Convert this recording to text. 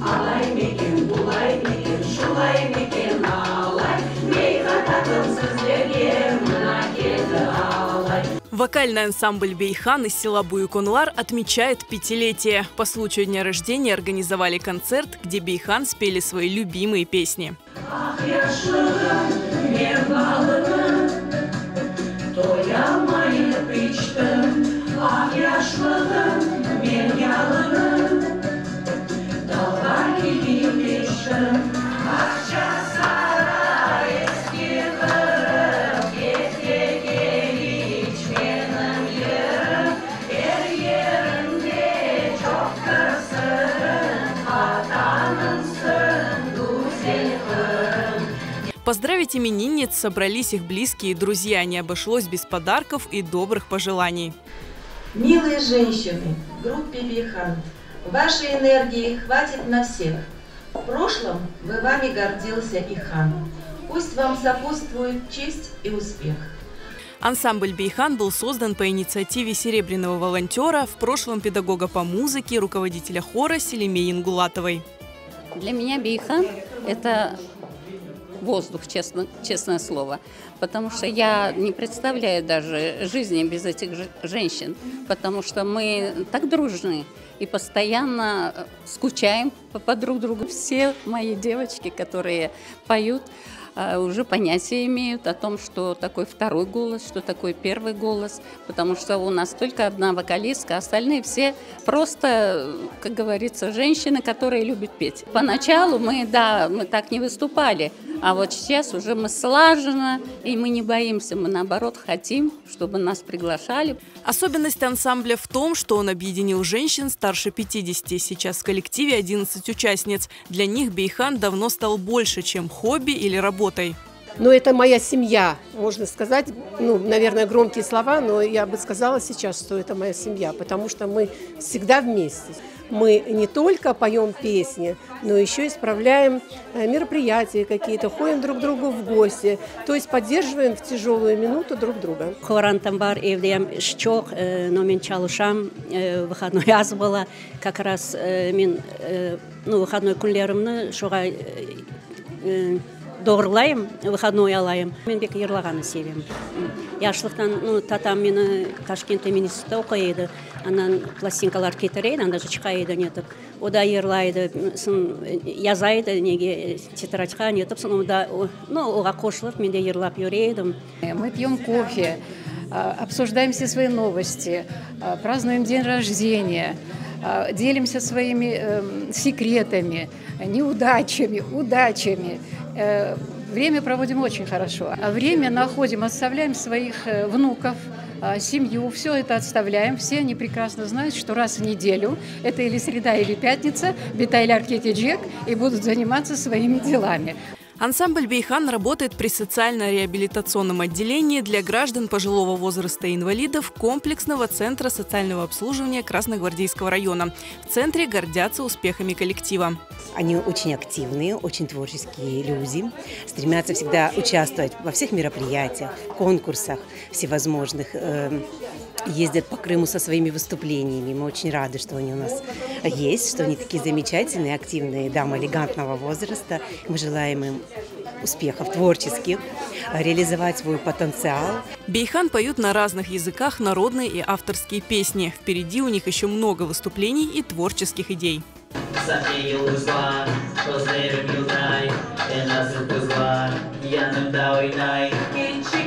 Алай мекен, булай мекен, шулай мекен, алай. Бейхан татын сіздерге мына келді алай. Вокальный ансамбль «Бейхан» из села Буюконлар отмечает 5-летие. По случаю дня рождения организовали концерт, где «Бейхан» спели свои любимые песни. Ах, яшылым, мен балығым, тоямайын пиштім. Ах, яшылым, мен ялығым, далға келген пештім. Ақша сарай еске қырып, ертеге ичменің ерім, ерінде жоқ кірсін, атанынсын гүзел қырым. Поздравить именинниц собрались их близкие и друзья. Не обошлось без подарков и добрых пожеланий. Милые женщины, в группе «Бейхан», вашей энергии хватит на всех. В прошлом вами гордился и хан. Пусть вам сопутствует честь и успех. Ансамбль «Бейхан» был создан по инициативе серебряного волонтера, в прошлом педагога по музыке, руководителя хора Селимы Ингулатовой. Для меня «Бейхан» – это воздух, честное слово. Потому что я не представляю даже жизни без этих женщин. Потому что мы так дружны и постоянно скучаем по друг другу. Все мои девочки, которые поют, уже понятия имеют о том, что такое второй голос, что такое первый голос. Потому что у нас только одна вокалистка, остальные все просто, как говорится, женщины, которые любят петь. Поначалу мы так не выступали, а вот сейчас уже мы слаженно, и мы не боимся, мы наоборот хотим, чтобы нас приглашали. Особенность ансамбля в том, что он объединил женщин старше 50. Сейчас в коллективе 11 участниц. Для них «Бейхан» давно стал больше, чем хобби или работой. Но это моя семья, можно сказать, наверное, громкие слова, но я бы сказала сейчас, что это моя семья, потому что мы всегда вместе. Мы не только поем песни, но еще и справляем мероприятия какие-то, ходим друг к другу в гости, то есть поддерживаем в тяжелую минуту друг друга. Хорантам бар, евдеем щок, но мен чалушам, выходной аз была, как раз выходной күнлерімні шоға доғырлайым, выходной алайым. Мен бек ерлағаны себем. Яшылықтан татам мені Ташкент университетте оқиды, анан пластинкалар кетірейді, анда шықайды нетіп. Ода ерлайды, язайды, неге тетрадьқа нетіп, оға қошылып, мен де ерлап жүрейдім. Мы пьем кофе, обсуждаем все свои новости, празднуем день рождения, делимся своими секретами, неудачами, удачами. Время проводим очень хорошо. А время находим, оставляем своих внуков, семью, все это отставляем. Все они прекрасно знают, что раз в неделю, это или среда, или пятница, Битайлар Кетиджек, и будут заниматься своими делами. Ансамбль «Бейхан» работает при социально-реабилитационном отделении для граждан пожилого возраста и инвалидов комплексного центра социального обслуживания Красногвардейского района. В центре гордятся успехами коллектива. Они очень активные, очень творческие люди, стремятся всегда участвовать во всех мероприятиях, конкурсах всевозможных, ездят по Крыму со своими выступлениями. Мы очень рады, что они у нас есть, что они такие замечательные, активные дамы элегантного возраста. Мы желаем им успехов творческих, реализовать свой потенциал. «Бейхан» поют на разных языках народные и авторские песни. Впереди у них еще много выступлений и творческих идей. Yanımda oynay, gençlik